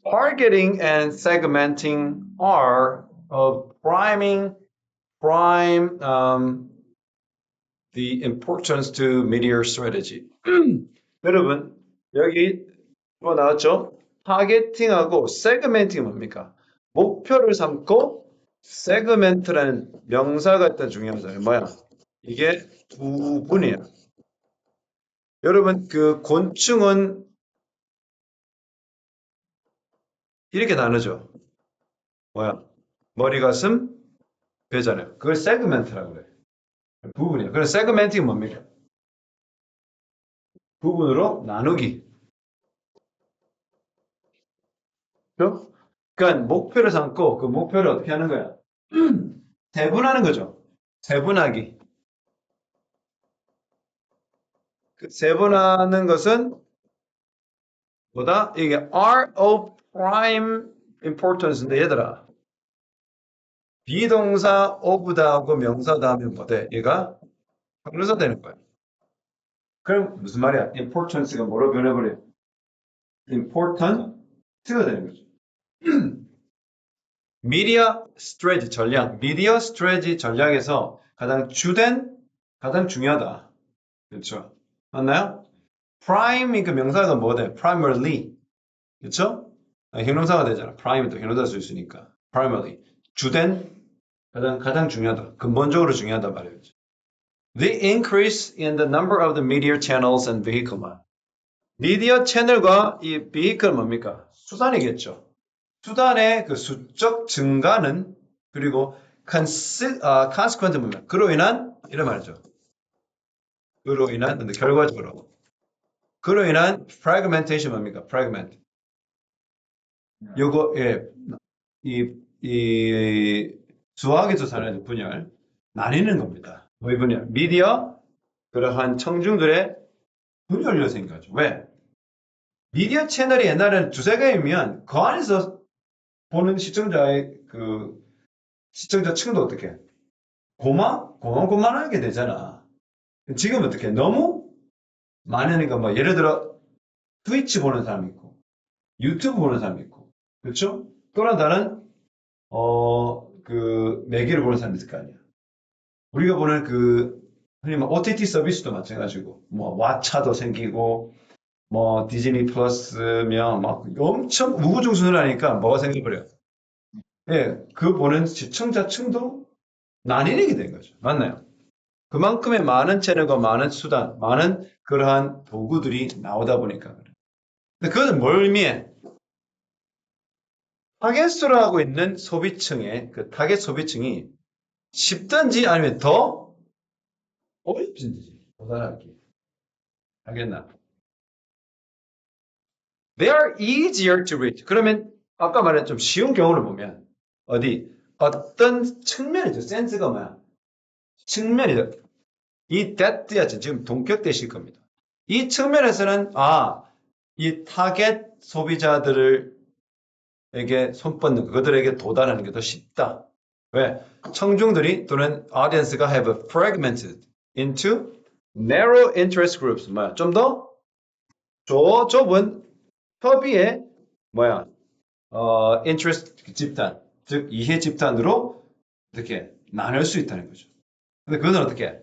Targeting and segmenting are of prime the importance to media strategy. 여러분 여기 뭐 나왔죠? 타겟팅하고 세그멘팅이 뭡니까? 목표를 삼고 세그멘트라는 명사가 일단 중요하잖아요. 뭐야? 이게 두 분이에요. 여러분 그 곤충은 이렇게 나누죠. 뭐야? 머리, 가슴, 배잖아요. 그걸 세그멘트라고 그래요. 부분이에요. 그래서 세그멘팅이 뭡니까? 부분으로 나누기. 그렇죠? 그러니까 목표를 삼고 그 목표를 어떻게 하는 거야? 세분하는 거죠. 세분하기. 그 세분하는 것은 뭐다? 이게 are of prime importance인데 얘들아. 비동사 of다 하고 명사다 하면 뭐돼? 얘가 형용사 되는 거야. 그럼 무슨 말이야? importance가 뭐로 변해버려? important가 되는 거죠. 미디어 스트레지 전략, 미디어 스트레지 전략에서 가장 중요하다. 그렇죠? 맞나요? prime 그 명사가 뭐 돼? primarily. 그렇죠? 형용사가 되잖아. prime이 또 형용사 쓸 수 있으니까. primarily. 주된, 가장 중요하다. 근본적으로 중요하다 말이에요. The increase in the number of the media channels and vehicle. 미디어 채널과 이 vehicle 뭡니까? 수단이겠죠. 수단의 그 수적 증가는 그리고 consequent 뭡니까? 그로 인한 이런 말이죠. 그로 인한 근데 결과적으로 그로 인한 fragmentation 뭡니까? fragment. 요거 이 수학에서 사는 분열 나뉘는 겁니다. 뭐의 분열? 미디어 그러한 청중들의 분열로 생겨죠. 왜? 미디어 채널이 옛날에는 두세 개이면 그 안에서 보는 시청자의 그 시청자 층도 어떻게? 고만고만하게 되잖아. 지금 어떻게? 너무 많으니까 뭐 예를 들어 트위치 보는 사람이 있고 유튜브 보는 사람이 있고 그렇죠? 또는 다른 그 매개를 보는 사람이 있을 거 아니야. 우리가 보는 그 흔히 뭐 OTT 서비스도 마찬가지고 뭐 왓챠도 생기고 뭐 디즈니 플러스며 막 엄청 우후죽순을 하니까 뭐가 생겨버려? 예, 그 보는 시청자층도 나뉘게 된 거죠. 맞나요? 그만큼의 많은 채널과 많은 수단, 많은 그러한 도구들이 나오다 보니까 그래. 근데 그것은 뭘 의미해? 타겟으로 하고 있는 소비층의 그 타겟 소비층이 쉽든지 아니면 더 어렵든지 도달하기. 알겠나? They are easier to reach. 그러면 아까 말한 좀 쉬운 경우를 보면 어떤 측면이죠. 센스가 뭐야? 측면이죠. 이 that야 지금 동격되실 겁니다. 이 측면에서는 이 타겟 소비자들에게 손뻗는 그들에게 도달하는 게 더 쉽다. 왜? 청중들이 또는 audience가 have fragmented into narrow interest groups. 뭐야? 좀 더 좁은 협의의 뭐야? interest 집단, 즉 이해 집단으로 이렇게 나눌 수 있다는 거죠. 근데 그건 어떻게?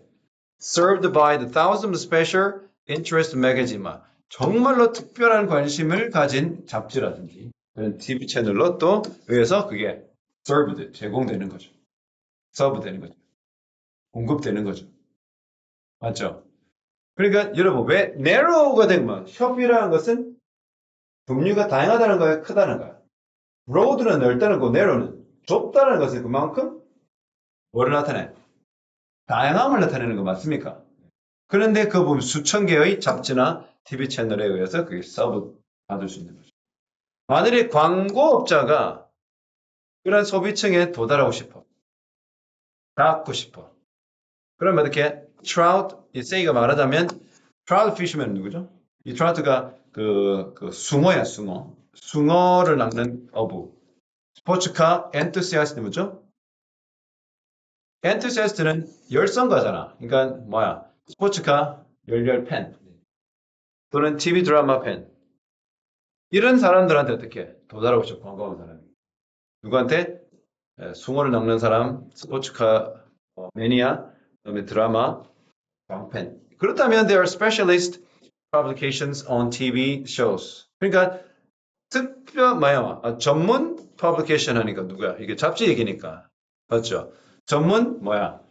Served by the thousand special interest magazine. 정말로 특별한 관심을 가진 잡지라든지 그런 TV 채널로 또 의해서 그게 served, 제공되는 거죠. 서브 되는 거죠. 공급되는 거죠. 맞죠? 그러니까 여러분 왜 narrow가 되면 협의라는 것은 종류가 다양하다는 거예요? 크다는 거예요? broad는 넓다는 거, narrow는 좁다는 것은 그만큼 뭐를 나타내? 다양함을 나타내는 거 맞습니까? 그런데 그 보면 수천 개의 잡지나 TV 채널에 의해서 그게 서브 받을 수 있는 거죠. 만일에 광고업자가 그런 소비층에 도달하고 싶어. 닿고 싶어. 그러면 어떻게? 트라우트, 이 세이가 말하자면 트라우트 피시면 누구죠? 이 트라우트가 그 숭어야, 숭어. 숭어를 낚는 어부. 스포츠카 엔투시아스트 뭐죠? 엔투시아스트는 열성가잖아. 그러니까 뭐야? 스포츠카 열렬 팬 또는 TV 드라마 팬. 이런 사람들한테 어떻게 도달하고 싶어 관광하는 사람이 누구한테 숭어를 낚는 사람, 스포츠카 매니아, 그다음에 드라마, 광팬. 그렇다면 there are specialist publications on TV shows. 그러니까 특별 뭐야? 전문 publication 하니까 누구야? 이게 잡지 얘기니까. 맞죠? 전문 뭐야?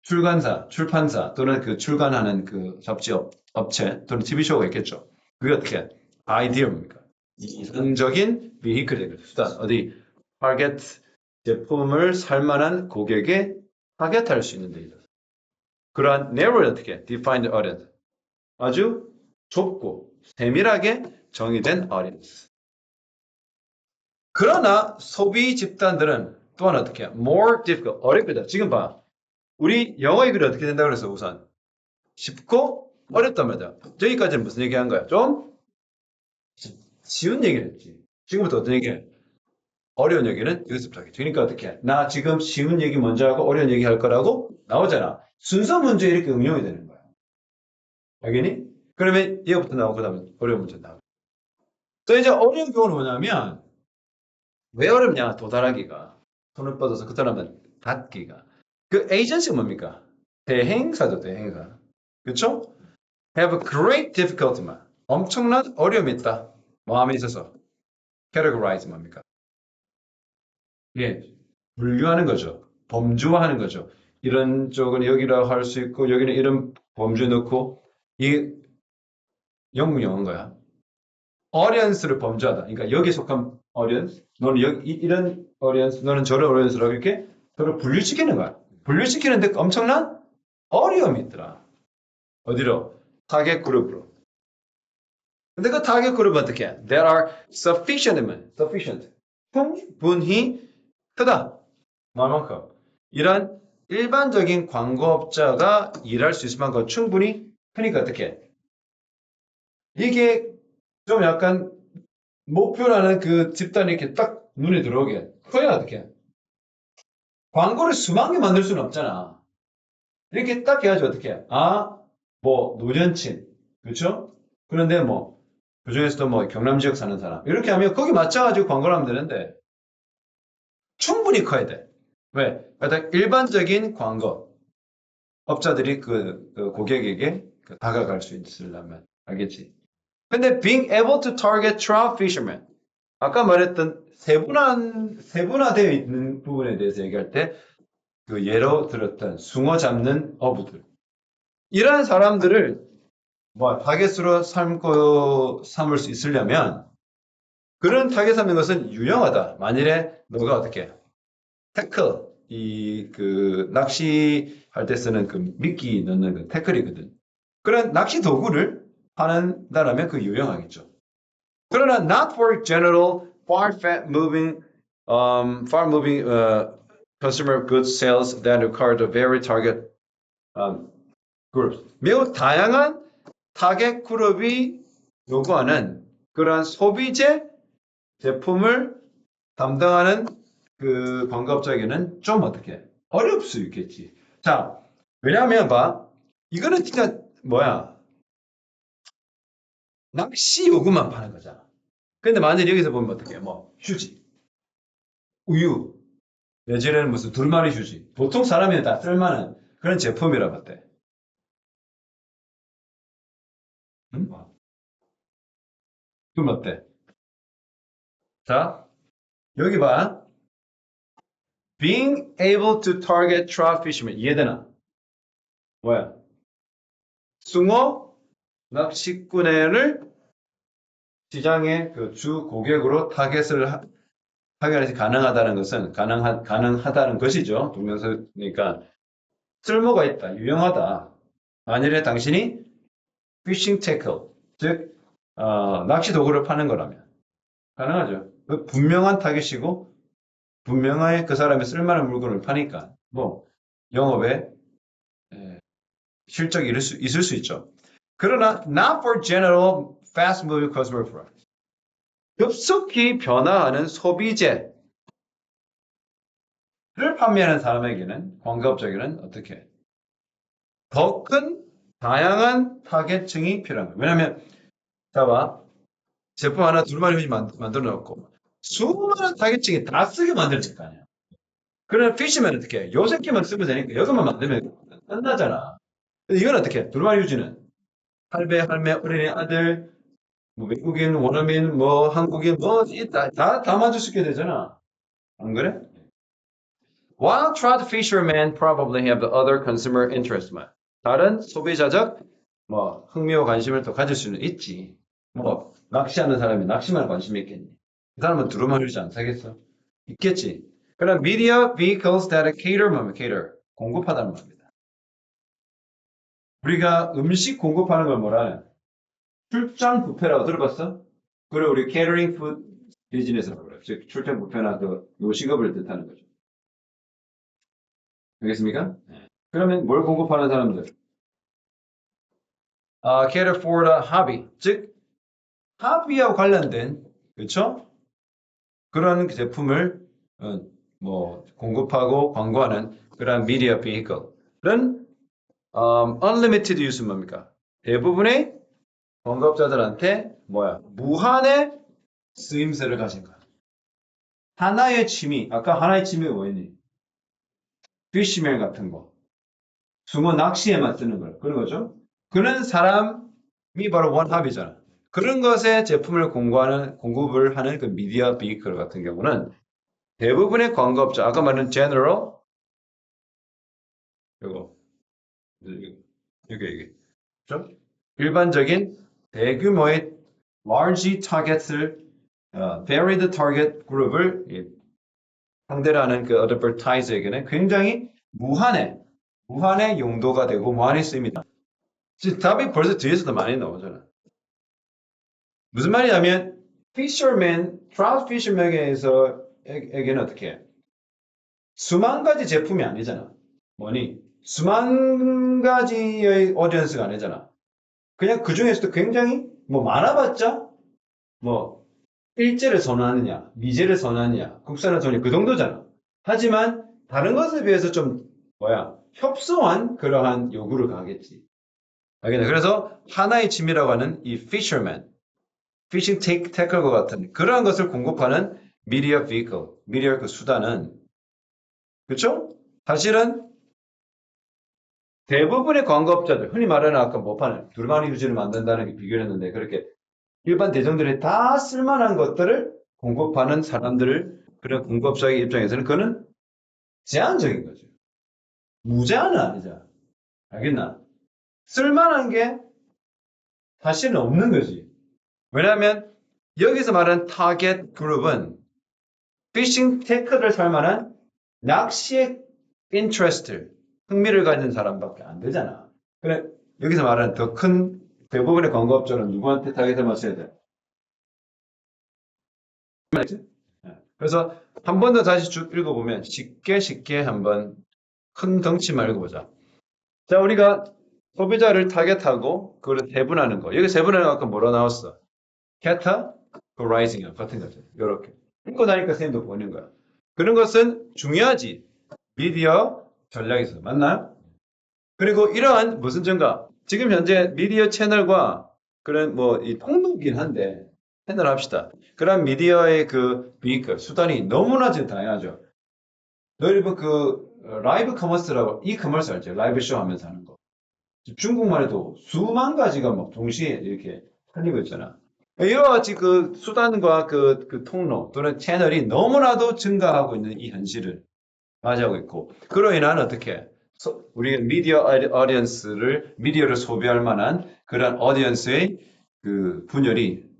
출간사, 출판사 또는 그 출간하는 그 잡지 업체 또는 TV쇼가 있겠죠. 그게 어떻게? 아이디어입니까? 이상적인 비히클 수단 어디 타겟 제품을 살만한 고객에 타겟할 수 있는 데이터. 그러한 narrow를 어떻게? defined audience. 아주 좁고 세밀하게 정의된 audience. 그러나 소비 집단들은 또한 어떻게? more difficult. 어렵다. 지금 봐. 우리 영어 얘기를 어떻게 된다고 그래서 우선 쉽고 어렵단 말이야. 저기까지는 무슨 얘기한 거야? 좀 쉬운 얘기를 했지. 지금부터 어떤 얘기해? 어려운 얘기는 여기서부터 하겠지. 그러니까 어떻게 해? 나 지금 쉬운 얘기 먼저 하고 어려운 얘기 할 거라고 나오잖아. 순서 문제 이렇게 응용이 되는 거야. 알겠니? 그러면 이거부터 나오고 그다음에 어려운 문제 나오고. 또 이제 어려운 경우는 뭐냐면 왜 어렵냐? 도달하기가. 손을 뻗어서 그 사람은 닿기가. 그 에이전시가 뭡니까? 대행사죠, 대행사. 그렇죠? have a great difficulty만. 엄청난 어려움이 있다. 마음에 있어서. categorize 뭡니까? 예, 분류하는 거죠. 범주화하는 거죠. 이런 쪽은 여기라고 할 수 있고 여기는 이런 범주 넣고 이 영국 영어인 거야. audience를 범주하다. 그러니까 여기 속한 audience, 너는 여기 이런 audience, 너는 저런 audience라고 이렇게 서로 분류시키는 거야. 분류시키는데 엄청난 어려움이 있더라. 어디로? 타겟 그룹으로. 근데 그 타겟 그룹은 어떻게 해? There are sufficient. 충분히 크다. 말만큼. 이런 일반적인 광고업자가 일할 수 있을 만큼 충분히 크니까 어떻게 해? 이게 좀 약간 목표라는 그 집단이 이렇게 딱 눈에 들어오게. 커야 어떻게 해? 광고를 수만 개 만들 수는 없잖아. 이렇게 딱 해야지 어떻게 해? 아, 뭐 노년층. 그렇죠? 그런데 뭐 그중에서도 뭐 경남 지역 사는 사람. 이렇게 하면 거기 맞춰가지고 광고를 하면 되는데 충분히 커야 돼. 왜? 일단 일반적인 광고 업자들이 그 고객에게 다가갈 수 있으려면 알겠지? 근데 being able to target trout fishermen 아까 말했던 세분화되어 있는 부분에 대해서 얘기할 때 그 예로 들었던 숭어 잡는 어부들 이러한 사람들을 뭐 타겟으로 삼을 수 있으려면 그런 타겟 삼는 것은 유용하다. 만일에 너가 어떻게 태클 이 그 낚시할 때 쓰는 그 미끼 넣는 그 태클이거든. 그런 낚시 도구를 파는다라면 그 유용하겠죠. 그러나 not for general far moving consumer goods sales that require the very target groups. 매우 다양한 타겟 그룹이 요구하는 그러한 소비재 제품을 담당하는 그 광고업자에게는 좀 어떻게 어려울 수 있겠지. 자, 왜냐하면 봐, 이거는 진짜 뭐야 낚시 요구만 파는 거잖아. 근데 만약 여기서 보면 어떻게 뭐 휴지, 우유, 내지는 무슨 둘만의 휴지. 보통 사람이 다 쓸만한 그런 제품이라 봤대. 응? 그럼 어때? 자, 여기 봐. Being able to target trout fishermen 이해되나? 뭐야? 숭어 낚시꾼을 시장의 그 주 고객으로 타겟을 가능하다는 것은 가능하다는 것이죠. 동명사니까 쓸모가 있다, 유용하다. 만일에 당신이 피싱 태클, 즉 낚시 도구를 파는 거라면 가능하죠. 그 분명한 타겟이고 분명하게 그 사람이 쓸만한 물건을 파니까 뭐 영업에 실적이 있을 수 있죠. 그러나 not for general fast moving consumer products. 급속히 변화하는 소비재를 판매하는 사람에게는 광고업자에게는 어떻게 더 큰 다양한 타겟층이 필요한 거예요. 왜냐하면 자 봐. 제품 하나 두루마리 휴지 만들어 놓고 수많은 타겟층이 다 쓰게 만들 거 아니야. 그러면 피시면 어떻게 해? 요 새끼만 쓰면 되니까 이것만 만들면 끝나잖아. 근데 이건 어떻게 해? 두루마리 휴지는 할배, 할매, 어린이, 아들, 뭐 외국인, 원어민, 뭐 한국인, 뭐 다 만들 수 있게 되잖아. 안 그래? While trout fishermen probably have the other consumer interest. 다른 소비자적 뭐 흥미와 관심을 또 가질 수는 있지. 뭐 낚시하는 사람이 낚시만 관심이 있겠니? 그 사람은 두루마리 휴지 안 사겠어? 있겠지. 그럼 media vehicles that cater 뭐면 cater 공급하다는 말입니다. 우리가 음식 공급하는 걸 뭐라 하냐? 출장 뷔페라고 들어봤어? 그래 우리 catering food 비즈니스라고 그래. 즉 출장 뷔페나 그 요식업을 뜻하는 거죠. 알겠습니까? 네. 그러면 뭘 공급하는 사람들? cater for the hobby. 즉 hobby하고 관련된 그렇죠? 그런 제품을 뭐 공급하고 광고하는 그런 media vehicle은 unlimited use 뭡니까? 대부분의 공급자들한테 뭐야? 무한의 쓰임새를 가진 거야. 하나의 취미, 아까 하나의 취미가 뭐였니? 피시맨 같은 거. 숭어 낚시에만 쓰는 거. 그런 거죠. 그런 사람이 바로 원합이잖아. 그런 것에 제품을 공급을 하는 그 미디어 비이클 같은 경우는 대부분의 광고업자, 아까 말한 general, 이거, 이게, 그죠? 일반적인 대규모의 large target을, varied target 그룹을 상대로 하는 그 advertiser에게는 굉장히 무한의 용도가 되고 무한히 쓰입니다. 지금 답이 벌써 뒤에서도 많이 나오잖아. 무슨 말이냐면 fisherman, trout fisherman에게는 어떻게 해? 수만 가지 제품이 아니잖아. 뭐니? 수만 가지의 오디언스가 아니잖아. 그냥 그 중에서도 굉장히 뭐 많아봤자 뭐 일제를 선호하느냐, 미제를 선호하느냐, 국산을 선호하느냐 그 정도잖아. 하지만 다른 것에 비해서 좀 협소한 그러한 요구를 가겠지. 알겠네. 그래서 하나의 취미라고 하는 이 fisherman, 피싱 태클과 같은 그러한 것을 공급하는 미디어 vehicle, 미디어 그 수단은 그렇죠? 사실은 대부분의 광고업자들, 흔히 말하는 아까 뭐 파는 두루마리 휴지를 만든다는 게 비교했는데 그렇게 일반 대중들이 다 쓸만한 것들을 공급하는 사람들을 그런 공급자의 입장에서는 그거는 제한적인 거죠. 무제한은 아니잖아. 알겠나? 쓸만한 게 사실은 없는 거지. 왜냐하면 여기서 말하는 타겟 그룹은 피싱 태클을 살 만한 낚시의 인트레스트, 흥미를 가진 사람밖에 안 되잖아. 그래, 여기서 말하는 더 큰 대부분의 광고업자는 누구한테 타겟을 맞춰야 돼? 알지? 그래서 한 번 더 다시 쭉 읽어보면 쉽게 한번 큰 덩치만 읽어보자. 자, 우리가 소비자를 타겟하고 그걸 세분하는 거. 여기 세분하는 거 아까 뭐라 나왔어? categorizing 같은 거죠. 이렇게. 읽고 나니까 선생님도 보는 거야. 그런 것은 중요하지. 미디어 전략에서. 맞나요? 그리고 이러한 무슨 증가? 지금 현재 미디어 채널과 그런 뭐 이 통로긴 한데 채널 합시다. 그런 미디어의 그 비이클 수단이 너무나 지금 다양하죠. 여러분 그 라이브 커머스라고 이 커머스 알죠? 라이브 쇼 하면서 하는 거. 중국만 해도 수만 가지가 막 동시에 이렇게 팔리고 있잖아. 이와 같이 그 수단과 그 통로 또는 채널이 너무나도 증가하고 있는 이 현실을 맞이하고 있고, 그로 인한 어떻게 우리 미디어를 소비할 만한 그런 어디언스의 그 분열이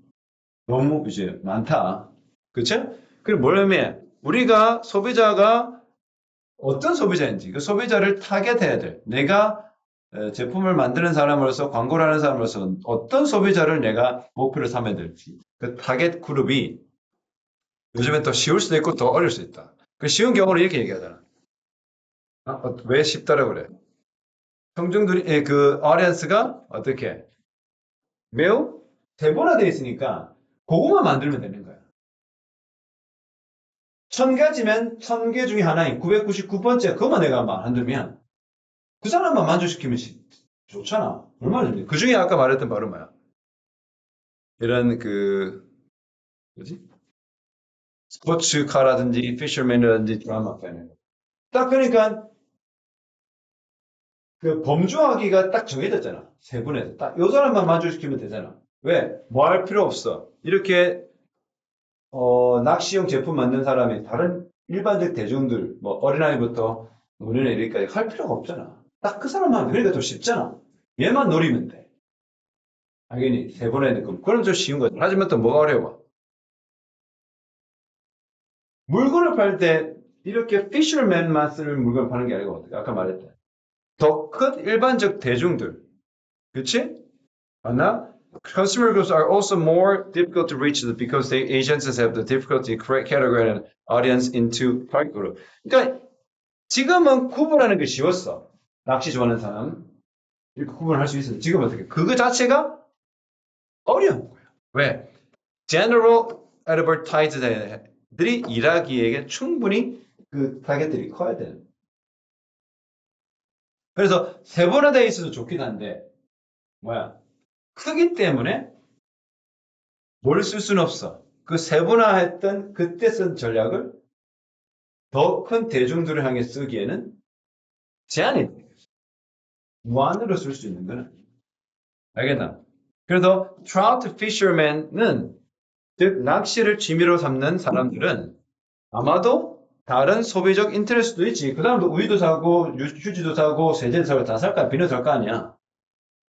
너무 이제 많다. 그쵸? 그리고 뭐냐면 우리가 소비자가 어떤 소비자인지 그 소비자를 타겟해야 돼. 내가 제품을 만드는 사람으로서 광고를 하는 사람으로서 어떤 소비자를 내가 목표로 삼아야 될지 그 타겟 그룹이 요즘엔 더 쉬울 수도 있고 더 어려울 수 있다. 그 쉬운 경우를 이렇게 얘기하잖아. 왜 쉽다라고 그래? 청중들이 그 audience가 어떻게 매우 세분화되어 있으니까 그거만 만들면 되는 거야. 1000가지면 1000개 중에 하나인 999번째 그것만 내가 만들면 그 사람만 만족시키면 좋잖아. 얼마나 좋니? 그 중에 아까 말했던 바로 뭐야? 이런 그 그지? 스포츠카라든지 피셔맨이라든지 드라마 팬. 딱 그러니까 그 범주하기가 딱 정해졌잖아. 세 분에서 딱 요 사람만 만족시키면 되잖아. 왜? 뭐 할 필요 없어. 이렇게 낚시용 제품 만든 사람이 다른 일반적 대중들 뭐 어린아이부터 노년에 이르기까지 할 필요가 없잖아. 딱 그 사람만 하면 그러니까 더 쉽잖아. 얘만 노리면 돼. 당연히 세 번에 그럼 좀 쉬운 거죠. 하지만 또 뭐가 어려워? 물건을 팔 때 이렇게 피셔맨만 쓰는 물건을 파는 게 아니고 아까 말했다. 더 큰 일반적 대중들, 그렇지? 맞나? Consumer groups are also more difficult to reach because the agencies have the difficulty categorizing an audience into target group. 그러니까 지금은 구분하는 게 쉬웠어. 낚시 좋아하는 사람 이렇게 구분할 수 있어. 지금 어떻게? 그거 자체가 어려운 거야. 왜? General advertiser들이 일하기에 충분히 그 타겟들이 커야 되는. 그래서 세분화되어 있어도 좋긴 한데 뭐야? 크기 때문에 뭘 쓸 수는 없어. 그 세분화했던 그때 쓴 전략을 더 큰 대중들을 향해 쓰기에는 제한이 있는 거지. 무한으로 쓸 수 있는 거는. 알겠나? 그래서 trout fisherman은 즉 낚시를 취미로 삼는 사람들은 아마도 다른 소비적 인터레스도 있지. 그 사람도 우유도 사고 휴지도 사고 세제도 사고 다 살까 비누 살 거 아니야.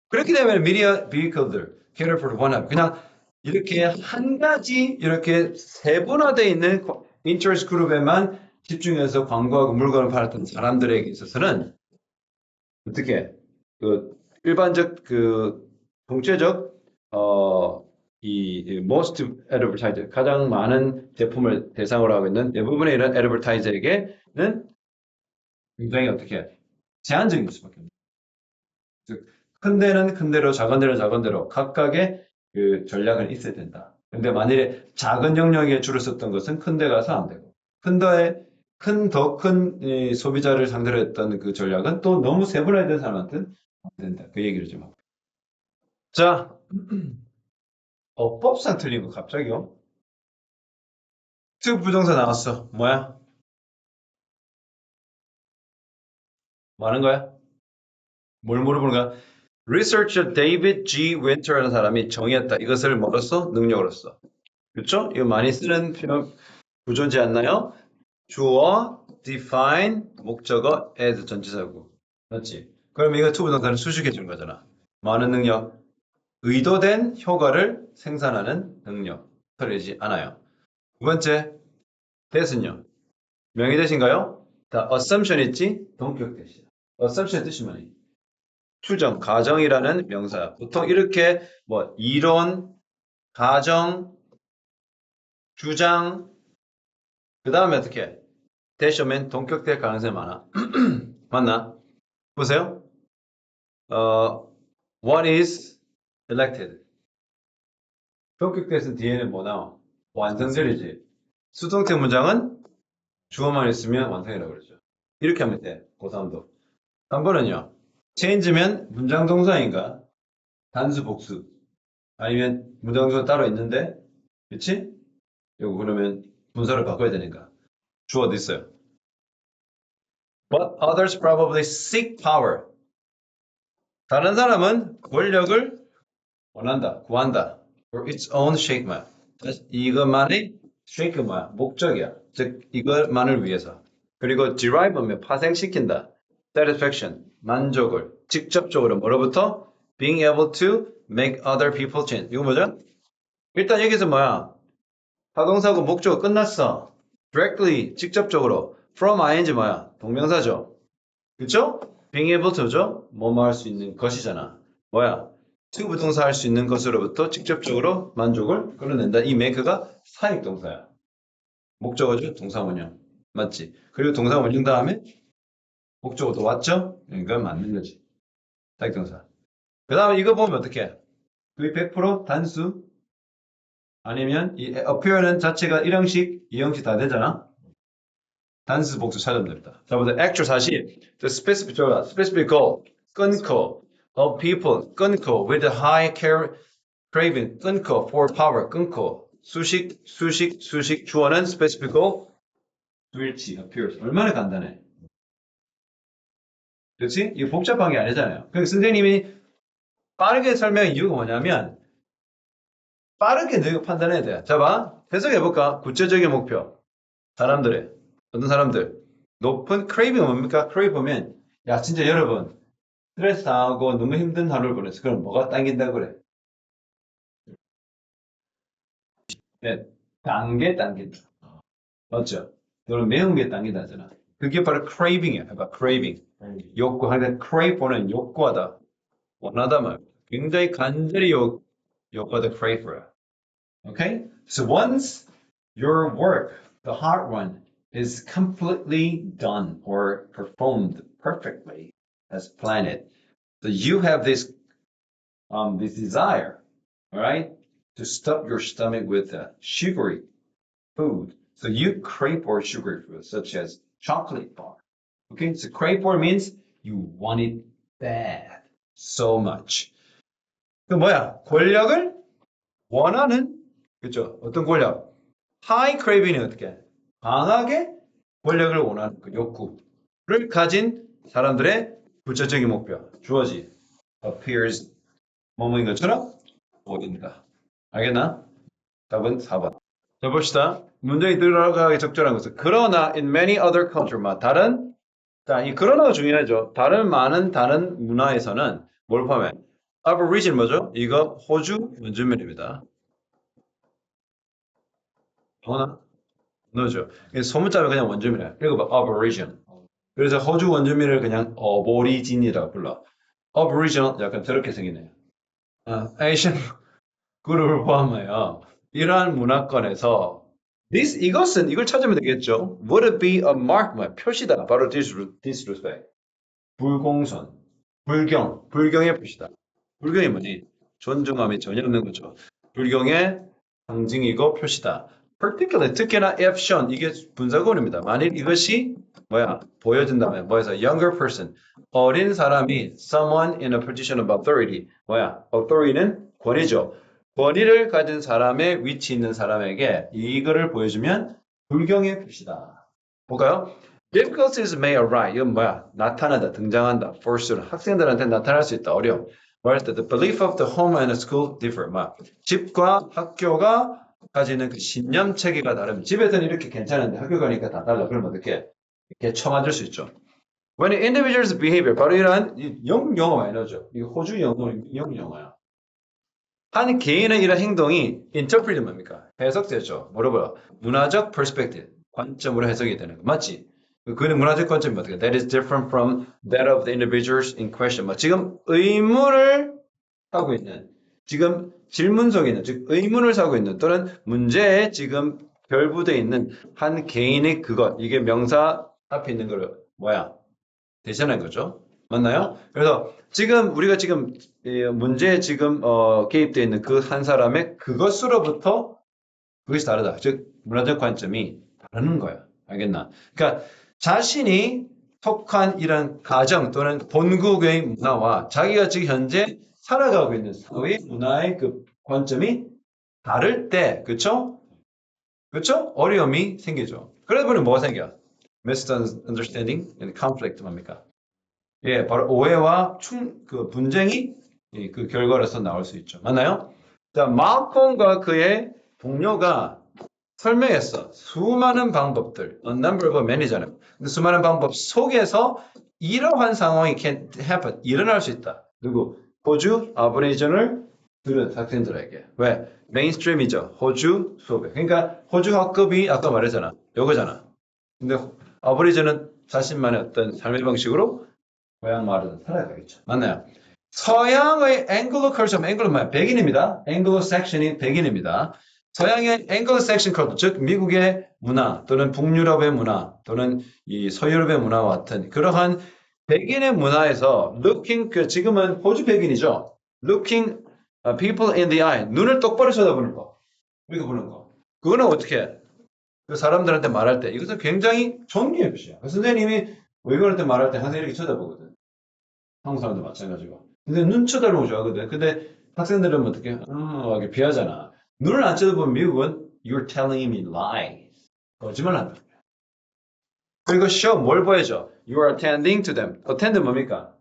그렇기 때문에 미디어 비클들 cater for one 그냥 이렇게 한 가지 이렇게 세분화되어 있는 인터레스트 그룹에만 집중해서 광고하고 물건을 팔았던 사람들에게 있어서는 어떻게 그 일반적 그 통째적 이 most advertiser 가장 많은 제품을 대상으로 하고 있는 대부분의 이런 advertiser에게는 굉장히 어떻게 제한적인 수밖에 없는. 즉 큰 데는 큰 데로 작은 데는 작은 데로 각각의 그 전략은 있어야 된다. 근데 만일에 작은 영역에 줄을 썼던 것은 큰 데 가서 안 되고 큰 데에 더 큰 소비자를 상대로 했던 그 전략은 또 너무 세분화된 사람한테는 안 된다. 그 얘기를 좀 하고. 자, 어법상 틀린 거 갑자기요? 특 부정사 나왔어. 뭐야? 뭐 하는 거야? 뭘 물어보는 거야? Researcher David G. Winter라는 사람이 정의했다. 이것을 뭐로써? 능력으로써. 그렇죠? 이거 많이 쓰는 표현 구조지 않나요? 주어, define, 목적어, as 전치사고. 맞지? 그럼 이거 투부정사를 수식해 준 거잖아. 많은 능력, 의도된 효과를 생산하는 능력. 틀리지 않아요. 두 번째, 대신요. 명의 대신가요? 자, assumption 있지? 동격 대신. assumption 뜻이 뭐니? 추정, 가정이라는 명사. 보통 이렇게 뭐 이론, 가정, 주장, 그 다음에 어떻게? 대셔면 동격될 가능성이 많아. 맞나? 보세요. What is elected? 동격대에서 뒤에는 뭐 나와? 완성절이지. 수동태 문장은 주어만 있으면 완성이라고 그러죠. 이렇게 하면 돼. 고3도. 3번은요. change면 문장 동사인가? 단수 복수. 아니면 문장 동사 따로 있는데, 그치? 이거 그러면 분사를 바꿔야 되니까. 주어 어디 있어요? But others probably seek power. 다른 사람은 권력을 원한다, 구한다. For its own sake 만. 이것만의 sake 뭐야? 목적이야. 즉 이것만을 위해서. 그리고 derive면 파생시킨다. satisfaction 만족을 직접적으로 뭐로부터? being able to make other people change. 이거 뭐죠? 일단 여기서 뭐야? 타동사고 목적어 끝났어. directly 직접적으로 from ing 뭐야? 동명사죠. 그쵸? being able to죠? 뭐뭐 할 수 있는 것이잖아. 뭐야? 투부동사 할 수 있는 것으로부터 직접적으로 만족을 끌어낸다. 이 make가 사역동사야. 목적어죠? 동사원형. 맞지? 그리고 동사원형 다음에 목적어도 왔죠? 그러니까 맞는 거지. 사역동사. 그 다음에 이거 보면 어떡해? 거의 100% 단수 아니면 이 appear는 자체가 1형식, 2형식 다 되잖아. 단수 복수 찾으면 됩니다. 자, 보세요. actual 40. The specific goal, specific goal. 끊고 of people, 끊고 with a high craving, 끊고 for power, 끊고 수식, 주어는 specific고, which appears. 얼마나 간단해. 그렇지? 이거 복잡한 게 아니잖아요. 그러니까 선생님이 빠르게 설명한 이유가 뭐냐면, 빠르게 너희가 판단해야 돼. 자, 봐. 해석해볼까? 구체적인 목표. 사람들의, 어떤 사람들. 높은 크레이빙은 뭡니까? 크레이브 보면, 야, 진짜 여러분, 스트레스 당하고 너무 힘든 하루를 보냈어. 그럼 뭐가 당긴다고 그래? 네, 단 게 당긴다. 맞죠? 너는 매운 게 당긴다잖아. 그게 바로 craving이야. 해봐, craving. 욕구하는데 crave는 욕구하다. 원하다 말. 굉장히 간절히 욕구하다 crave야. Okay? So once your work, the hard one, is completely done or performed perfectly as planned, so you have this desire, all right, to stuff your stomach with sugary food. So you crave for sugary food, such as chocolate bar. Okay, so crave for means you want it bad, so much. 그 뭐야? 권력을 원하는, 그죠? 어떤 권력? High craving이 어떻게? 강하게 권력을 원하는 그 욕구를 가진 사람들의 구체적인 목표, 주어지, appears, 뭐뭐인 것처럼 보인다. 알겠나? 답은 4번. 자, 봅시다. 문장이 들어가기 적절한 것은 그러나 in many other cultures, 다른 자, 이 그러나가 중요하죠. 많은 다른 문화에서는 뭘 포함해? Aborigine 뭐죠? 이거 호주 원주민입니다. 뭐나? 너죠. 소문자면 그냥 원주민이야. 읽어봐. Aborigine. 그래서 호주 원주민을 그냥 어보리진이라고 불러. Aboriginal 약간 저렇게 생기네요. Asian 그룹을 포함하여 이러한 문화권에서 이걸 찾으면 되겠죠. Would it be a mark? 표시다. 바로 disrespect. 불공선. 불경의 표시다. 불경이 뭐니? 존중함이 전혀 없는 거죠. 불경의 상징이고 표시다. particularly, 특히나 if shown, 이게 분사구문입니다. 만일 이것이 보여진다면, 뭐에서 younger person, 어린 사람이 someone in a position of authority, authority는 권위죠. 권위를 가진 사람의 위치 있는 사람에게 이거를 보여주면 불경의 표시다. 볼까요? Difficulties may arise. 이건 나타나다, 등장한다. force는 학생들한테 나타날 수 있다. 어려움. 말할 때 the belief of the home and the school differ. 집과 학교가 가지는 그 신념 체계가 다르면 집에서는 이렇게 괜찮은데 학교 가니까 다 달라. 그러면 어떻게? 이렇게 쳐맞을 수 있죠. When an individual's behavior, 바로 이러한 영어 많이 나오죠. 이거 호주 영어야. 한 개인의 이런 행동이 interpreted 뭡니까? 해석되죠. 뭐라고요? 문화적 perspective, 관점으로 해석이 되는 거. 맞지? 그는 문화적 관점이 어떻게? That is different from that of the individuals in question. 지금 의문을 하고 있는, 지금 질문 속에 있는, 즉 의문을 사고 있는 또는 문제에 지금 결부되어 있는 한 개인의 그것, 이게 명사 앞에 있는 거를 대신하는 거죠. 맞나요? 그래서 우리가 지금 문제에 지금 개입되어 있는 그 한 사람의 그것으로부터 그것이 다르다. 즉 문화적 관점이 다르는 거야. 알겠나? 그러니까 자신이 속한 이런 가정 또는 본국의 문화와 자기가 지금 현재 살아가고 있는 사회 문화의 그 관점이 다를 때, 그쵸? 어려움이 생기죠. 그러다 보니 뭐가 생겨? misunderstanding and conflict 뭡니까? 예, 바로 오해와 분쟁이 그 결과로서 나올 수 있죠. 맞나요? 자, 마콤과 그의 동료가 설명했어. 수많은 방법들, a number of many잖아요. 근데 수많은 방법 속에서 이러한 상황이 can happen, 일어날 수 있다. 누구? 호주 아버리전을 들은 학생들에게. 왜? 메인스트림이죠. 호주 수업에. 그러니까 호주 학급이 아까 말했잖아. 요거잖아. 근데 아버리전은 자신만의 어떤 삶의 방식으로 고향 마을에서 살아가겠죠. 맞나요? 서양의 앵글로 컬처, 앵글로 백인입니다. 앵글로 섹션이 백인입니다. 서양의 앵글로섹션 컬처, 즉 미국의 문화 또는 북유럽의 문화 또는 이 서유럽의 문화와 같은 그러한 백인의 문화에서 looking, 지금은 호주 백인이죠. looking people in the eye, 눈을 똑바로 쳐다보는 거. 이렇게 보는 거. 그거는 어떻게 그 사람들한테 말할 때 이것은 굉장히 존경의 표시야. 선생님이 외국인한테 말할 때 항상 이렇게 쳐다보거든. 한국 사람도 마찬가지고. 근데 눈 쳐다보는 거 좋아하거든. 근데 학생들은 어떻게 이렇게 피하잖아. 눈을 안 쳐다보면 미국은 you're telling me lies. 거짓말 한다. 그리고 show 뭘 보여줘? You are attending to them. attend 뭡니까?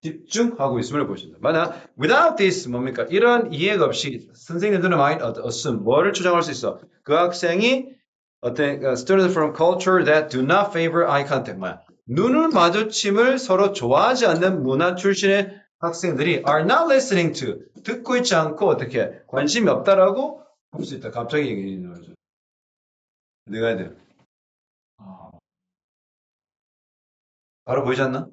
집중하고 있음을 보여준다. 만약 without this 뭡니까? 이런 이해가 없이 선생님들은 might assume 뭐를 추정할 수 있어? 그 학생이 어떤 students from culture that do not favor eye contact 뭐야? 눈을 마주침을 서로 좋아하지 않는 문화 출신의 학생들이 are not listening to 듣고 있지 않고 어떻게 관심이 없다라고 볼 수 있다. 갑자기 얘기하는 거죠. 내가 해야 돼. 바로 보이지 않나?